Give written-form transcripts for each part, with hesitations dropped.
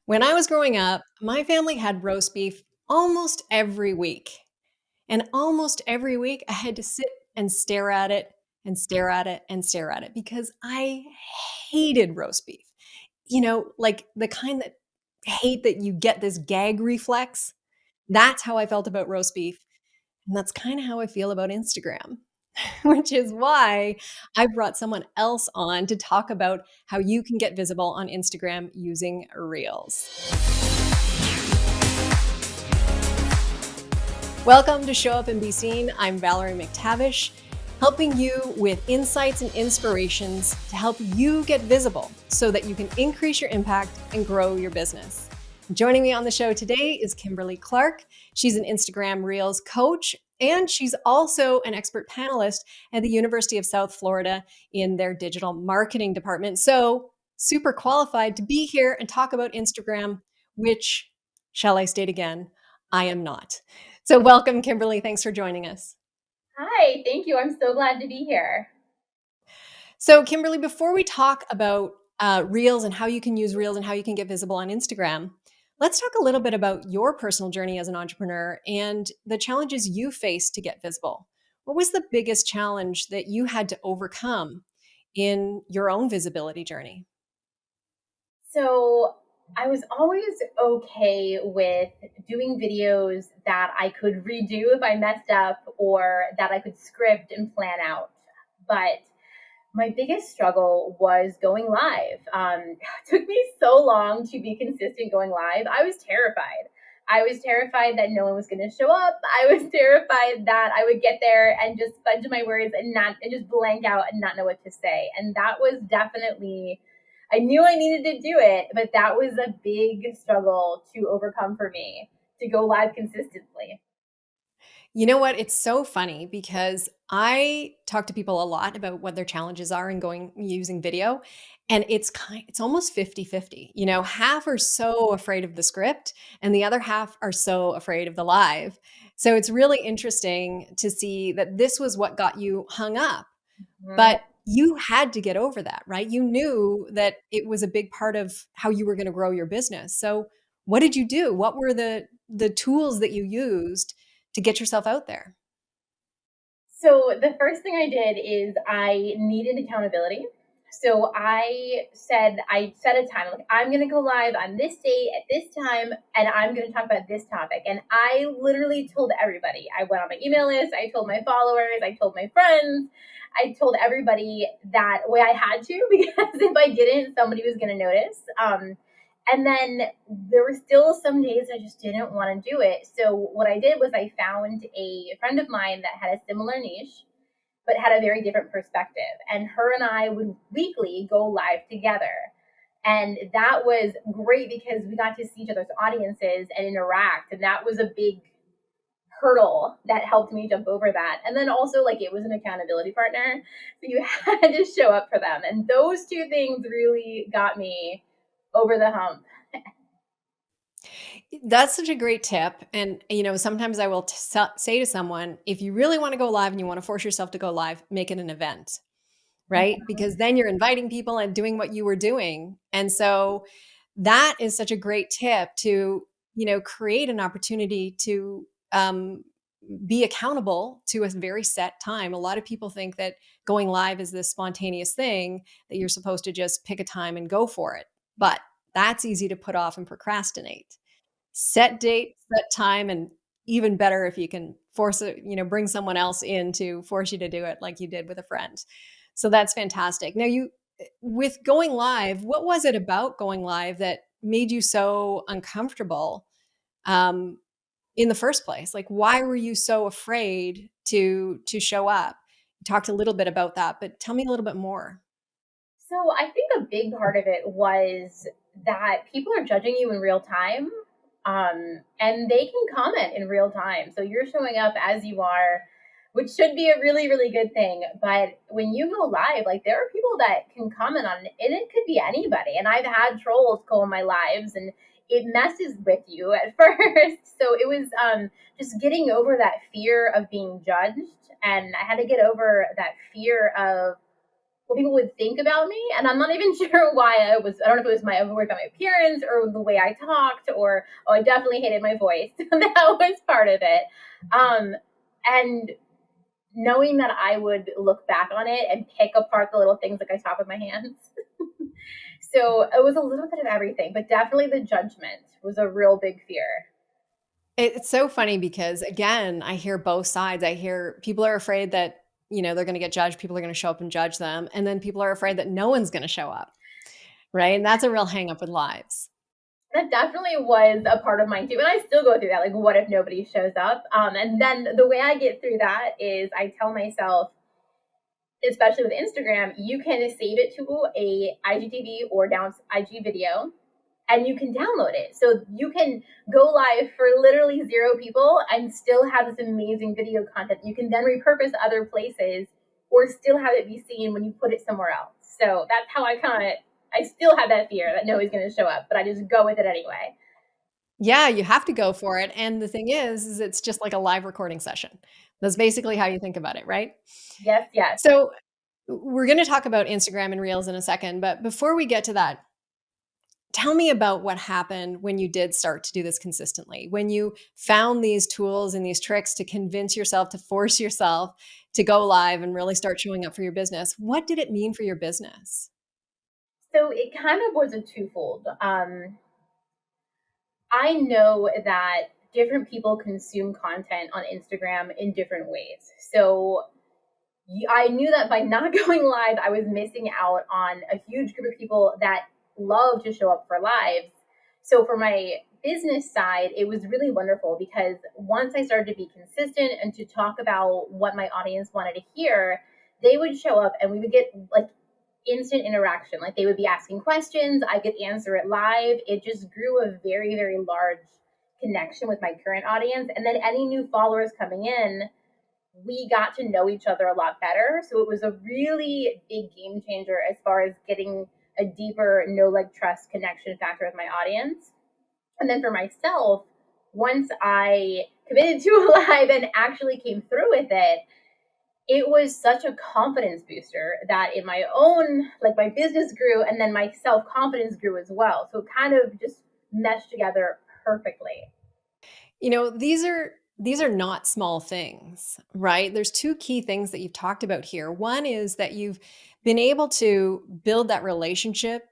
When I was growing up, my family had roast beef almost every week. And almost every week, I had to sit and stare at it and stare at it and stare at it because I hated roast beef. Like the kind that hate that you get this gag reflex. That's how I felt about roast beef. And that's kind of how I feel about Instagram, which is why I brought someone else on to talk about how you can get visible on Instagram using Reels. Welcome to Show Up and Be Seen. I'm Valerie McTavish, helping you with insights and inspirations to help you get visible so that you can increase your impact and grow your business. Joining me on the show today is Kimberly Clark. She's an Instagram Reels coach, and she's also an expert panelist at the University of South Florida in their digital marketing department. So, super qualified to be here and talk about Instagram, which, shall I state again, I am not. So, welcome, Kimberly. Thanks for joining us. Hi, thank you. I'm so glad to be here. So, Kimberly, before we talk about Reels and how you can use Reels and how you can get visible on Instagram, let's talk a little bit about your personal journey as an entrepreneur and the challenges you faced to get visible. What was the biggest challenge that you had to overcome in your own visibility journey? So, I was always okay with doing videos that I could redo if I messed up or that I could script and plan out. But my biggest struggle was going live. It took me so long to be consistent going live. I was terrified. I was terrified that no one was going to show up. I was terrified that I would get there and just fudge my words and just blank out and not know what to say. And that was definitely, I knew I needed to do it, but that was a big struggle to overcome for me to go live consistently. You know what? It's so funny because I talk to people a lot about what their challenges are in going using video, and it's almost 50-50. Half are so afraid of the script and the other half are so afraid of the live. So it's really interesting to see that this was what got you hung up, Mhm. but you had to get over that, right? You knew that it was a big part of how you were going to grow your business. So what did you do? What were the tools that you used to get yourself out there? So the first thing I did is I needed accountability. So I set a time, like I'm gonna go live on this date at this time and I'm gonna talk about this topic. And I literally told everybody. I went on my email list, I told my followers, I told my friends, I told everybody that way I had to because if I didn't, somebody was gonna notice. And then there were still some days I just didn't want to do it. So what I did was I found a friend of mine that had a similar niche, but had a very different perspective. And her and I would weekly go live together. And that was great because we got to see each other's audiences and interact. And that was a big hurdle that helped me jump over that. And then also, like, it was an accountability partner. So you had to show up for them. And those two things really got me over the hump. That's such a great tip. And, sometimes I will say to someone, if you really want to go live and you want to force yourself to go live, make it an event, right? Because then you're inviting people and doing what you were doing. And so that is such a great tip to, create an opportunity to be accountable to a very set time. A lot of people think that going live is this spontaneous thing that you're supposed to just pick a time and go for it. But that's easy to put off and procrastinate. Set date, set time, and even better if you can force it, bring someone else in to force you to do it like you did with a friend. So that's fantastic. Now, with going live, what was it about going live that made you so uncomfortable um, in the first place? Like, why were you so afraid to show up? You talked a little bit about that, but tell me a little bit more. So I think a big part of it was that people are judging you in real time, and they can comment in real time. So you're showing up as you are, which should be a really, really good thing. But when you go live, like there are people that can comment on it, and it could be anybody. And I've had trolls go on my lives, and it messes with you at first. So it was just getting over that fear of being judged, and I had to get over that fear of what people would think about me. And I'm not even sure why I don't know if it was my worried about my appearance or the way I talked, or, oh, I definitely hated my voice. That was part of it. And knowing that I would look back on it and pick apart the little things like I talk with my hands. So it was a little bit of everything, but definitely the judgment was a real big fear. It's so funny because, again, I hear both sides. I hear people are afraid that, they're gonna get judged, people are gonna show up and judge them, and then people are afraid that no one's gonna show up, right? And that's a real hang up with lives. That definitely was a part of mine too. And I still go through that. Like, what if nobody shows up? And then the way I get through that is I tell myself, especially with Instagram, you can save it to a IGTV or down IG video, and you can download it. So you can go live for literally zero people and still have this amazing video content. You can then repurpose other places or still have it be seen when you put it somewhere else. So that's how I still have that fear that nobody's going to show up, but I just go with it anyway. Yeah, you have to go for it, and the thing is it's just like a live recording session. That's basically how you think about it, right? Yes, yes. So, we're gonna talk about Instagram and Reels in a second, but before we get to that, tell me about what happened when you did start to do this consistently, when you found these tools and these tricks to convince yourself, to force yourself to go live and really start showing up for your business. What did it mean for your business? So it kind of was a twofold. I know that different people consume content on Instagram in different ways. So I knew that by not going live, I was missing out on a huge group of people that love to show up for lives. So for my business side, it was really wonderful because once I started to be consistent and to talk about what my audience wanted to hear, they would show up and we would get like instant interaction. Like they would be asking questions, I could answer it live. It just grew a very, very large connection with my current audience. And then any new followers coming in, we got to know each other a lot better. So it was a really big game changer as far as getting a deeper know, like, trust connection factor with my audience. And then for myself, once I committed to a live and actually came through with it, it was such a confidence booster that in my own, like my business grew and then my self confidence grew as well. So it kind of just meshed together perfectly. These are not small things, right? There's two key things that you've talked about here. One is that you've been able to build that relationship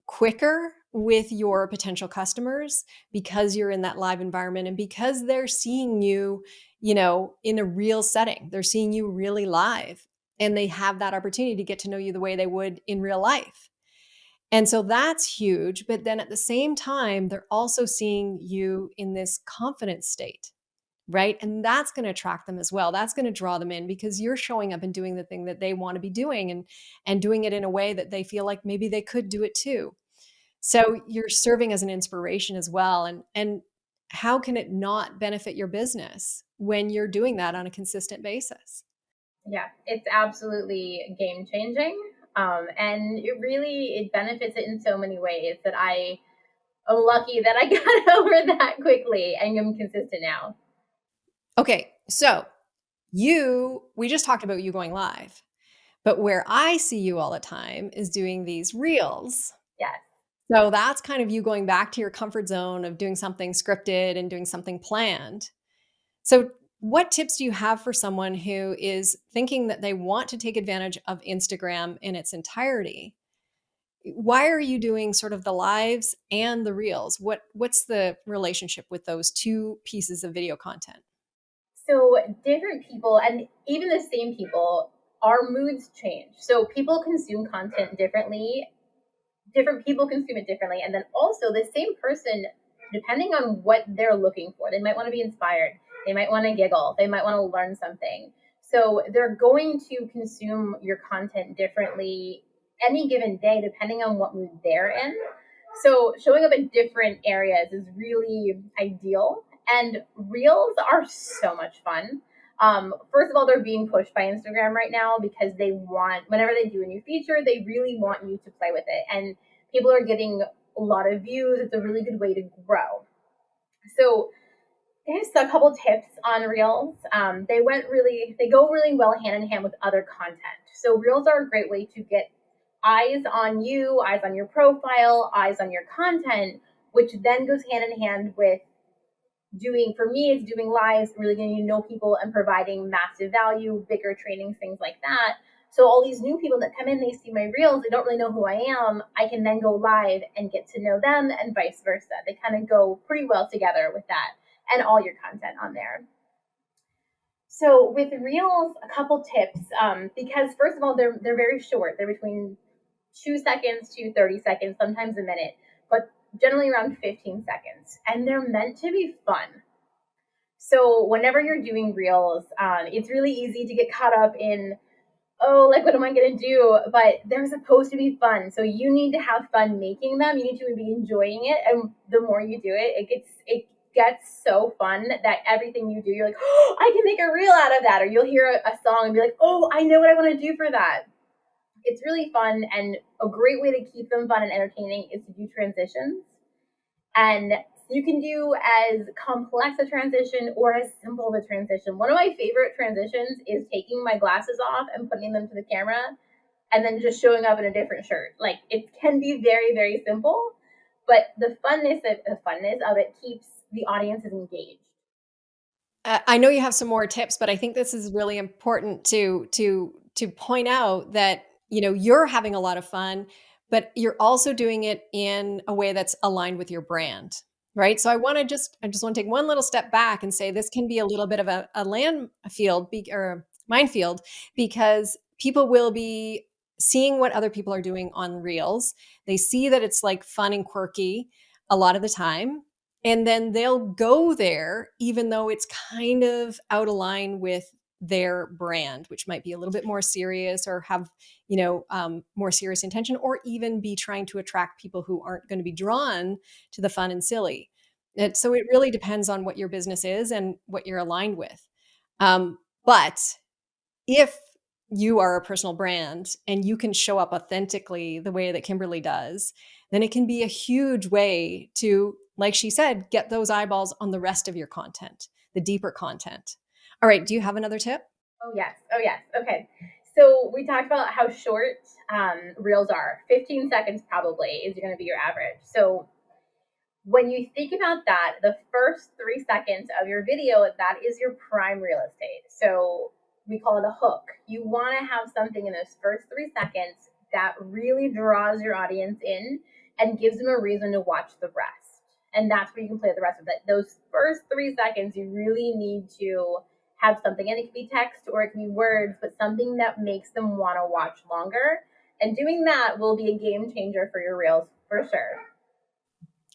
quicker with your potential customers because you're in that live environment and because they're seeing you, in a real setting. They're seeing you really live and they have that opportunity to get to know you the way they would in real life. And so that's huge. But then at the same time, they're also seeing you in this confident state, right? And that's going to attract them as well. That's going to draw them in because you're showing up and doing the thing that they want to be doing and doing it in a way that they feel like maybe they could do it too. So you're serving as an inspiration as well. And how can it not benefit your business when you're doing that on a consistent basis? Yeah, it's absolutely game changing. And it benefits it in so many ways that I am lucky that I got over that quickly and am consistent now. Okay, so we just talked about you going live, but where I see you all the time is doing these reels. Yes. So that's kind of you going back to your comfort zone of doing something scripted and doing something planned. So, what tips do you have for someone who is thinking that they want to take advantage of Instagram in its entirety? Why are you doing sort of the lives and the reels? What's the relationship with those two pieces of video content? So different people, and even the same people, our moods change. So people consume content differently, different people consume it differently, and then also the same person, depending on what they're looking for, they might want to be inspired, they might want to giggle, they might want to learn something. So they're going to consume your content differently any given day depending on what mood they're in. So showing up in different areas is really ideal. And reels are so much fun. First of all, they're being pushed by Instagram right now because they want, whenever they do a new feature, they really want you to play with it. And people are getting a lot of views. It's a really good way to grow. So Just a couple tips on Reels. They go really well hand in hand with other content. So Reels are a great way to get eyes on you, eyes on your profile, eyes on your content, which then goes hand in hand with doing, for me, it's doing lives, really getting to know people and providing massive value, bigger trainings, things like that. So all these new people that come in, they see my reels, they don't really know who I am. I can then go live and get to know them and vice versa. They kind of go pretty well together with that and all your content on there. So with reels, a couple tips, because first of all, they're very short. They're between 2 seconds to 30 seconds, sometimes a minute, but generally around 15 seconds. And they're meant to be fun. So whenever you're doing reels, it's really easy to get caught up in, oh, like what am I gonna do? But they're supposed to be fun. So you need to have fun making them. You need to be enjoying it. And the more you do it, it gets so fun that everything you do, you're like, oh, I can make a reel out of that. Or you'll hear a song and be like, oh, I know what I want to do for that. It's really fun, and a great way to keep them fun and entertaining is to do transitions. And you can do as complex a transition or as simple of a transition. One of my favorite transitions is taking my glasses off and putting them to the camera and then just showing up in a different shirt. Like, it can be very, very simple, but the funness of it keeps the audiences engaged. I know you have some more tips, but I think this is really important to point out that, you're having a lot of fun, but you're also doing it in a way that's aligned with your brand, right? So I just want to take one little step back and say this can be a little bit of a land field or a minefield, because people will be seeing what other people are doing on Reels. They see that it's like fun and quirky a lot of the time, and then they'll go there even though it's kind of out of line with their brand, which might be a little bit more serious or have, more serious intention, or even be trying to attract people who aren't going to be drawn to the fun and silly. So it really depends on what your business is and what you're aligned with. But if you are a personal brand and you can show up authentically the way that Kimberly does, then it can be a huge way to, like she said, get those eyeballs on the rest of your content, the deeper content. All right. Do you have another tip? Oh, yes. Oh, yes. Okay. So we talked about how short reels are. 15 seconds probably is going to be your average. So when you think about that, the first 3 seconds of your video, that is your prime real estate. So we call it a hook. You want to have something in those first 3 seconds that really draws your audience in and gives them a reason to watch the rest. And that's where you can play with the rest of it. Those first 3 seconds, you really need to have something, and it can be text or it can be words, but something that makes them want to watch longer. And doing that will be a game changer for your reels for sure.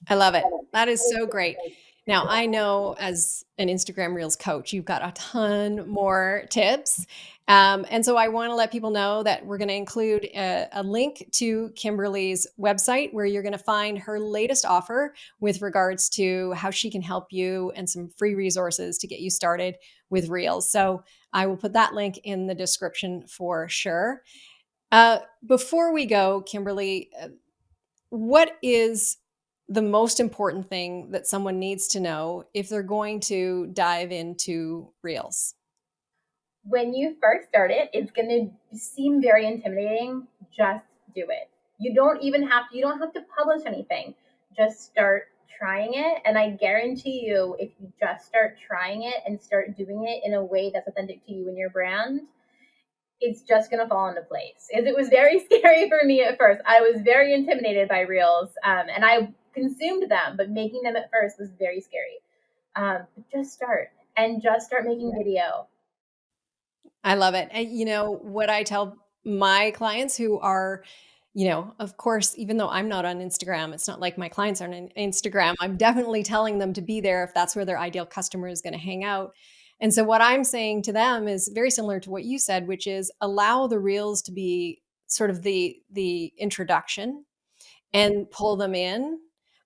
I love it. That is so great. Now, I know as an Instagram Reels coach, you've got a ton more tips. And so I want to let people know that we're going to include a link to Kimberly's website where you're going to find her latest offer with regards to how she can help you and some free resources to get you started with Reels. So I will put that link in the description for sure. Before we go, Kimberly, what is the most important thing that someone needs to know if they're going to dive into Reels? When you first start it, it's going to seem very intimidating. Just do it. You don't have to publish anything. Just start trying it. And I guarantee you, if you just start trying it and start doing it in a way that's authentic to you and your brand, it's just going to fall into place. It was very scary for me at first. I was very intimidated by reels, and I consumed them, but making them at first was very scary. Just start and just start making video. I love it. And what I tell my clients who are, of course, even though I'm not on Instagram, it's not like my clients aren't on Instagram. I'm definitely telling them to be there if that's where their ideal customer is going to hang out. And so what I'm saying to them is very similar to what you said, which is allow the reels to be sort of the introduction and pull them in,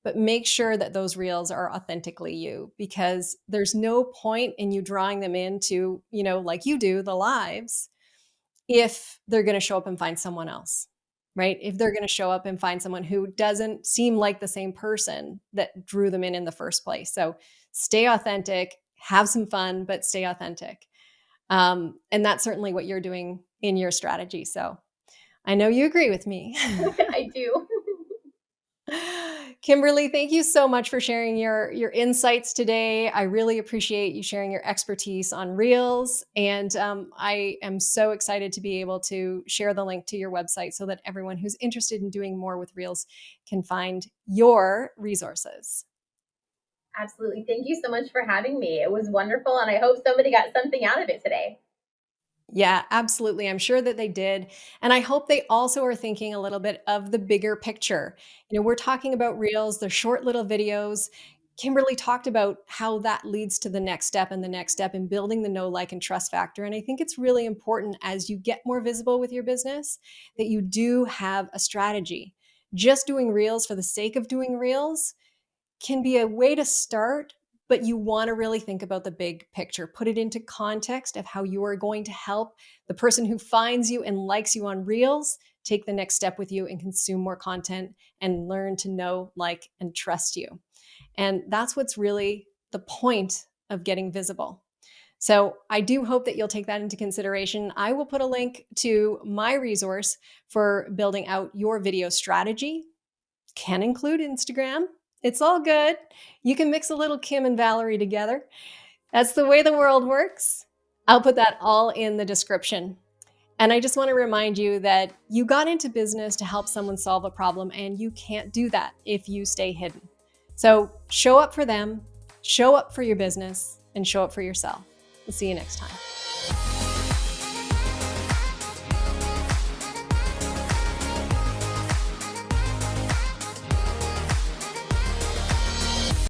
but make sure that those reels are authentically you, because there's no point in you drawing them into, like you do, the lives, if they're going to show up and find someone else. right? If they're going to show up and find someone who doesn't seem like the same person that drew them in the first place. So stay authentic, have some fun, but stay authentic. And that's certainly what you're doing in your strategy. So I know you agree with me. I do. Kimberly, thank you so much for sharing your insights today. I really appreciate you sharing your expertise on Reels, and I am so excited to be able to share the link to your website so that everyone who's interested in doing more with Reels can find your resources. Absolutely. Thank you so much for having me. It was wonderful, and I hope somebody got something out of it today. Yeah, absolutely. I'm sure that they did. And I hope they also are thinking a little bit of the bigger picture. We're talking about reels, they're short little videos. Kimberly talked about how that leads to the next step and the next step in building the know, like, and trust factor. And I think it's really important as you get more visible with your business that you do have a strategy. Just doing reels for the sake of doing reels can be a way to start, but you want to really think about the big picture. Put it into context of how you are going to help the person who finds you and likes you on Reels take the next step with you and consume more content and learn to know, like, and trust you. And that's what's really the point of getting visible. So I do hope that you'll take that into consideration. I will put a link to my resource for building out your video strategy. Can include Instagram. It's all good. You can mix a little Kim and Valerie together. That's the way the world works. I'll put that all in the description. And I just want to remind you that you got into business to help someone solve a problem, and you can't do that if you stay hidden. So show up for them, show up for your business, and show up for yourself. We'll see you next time.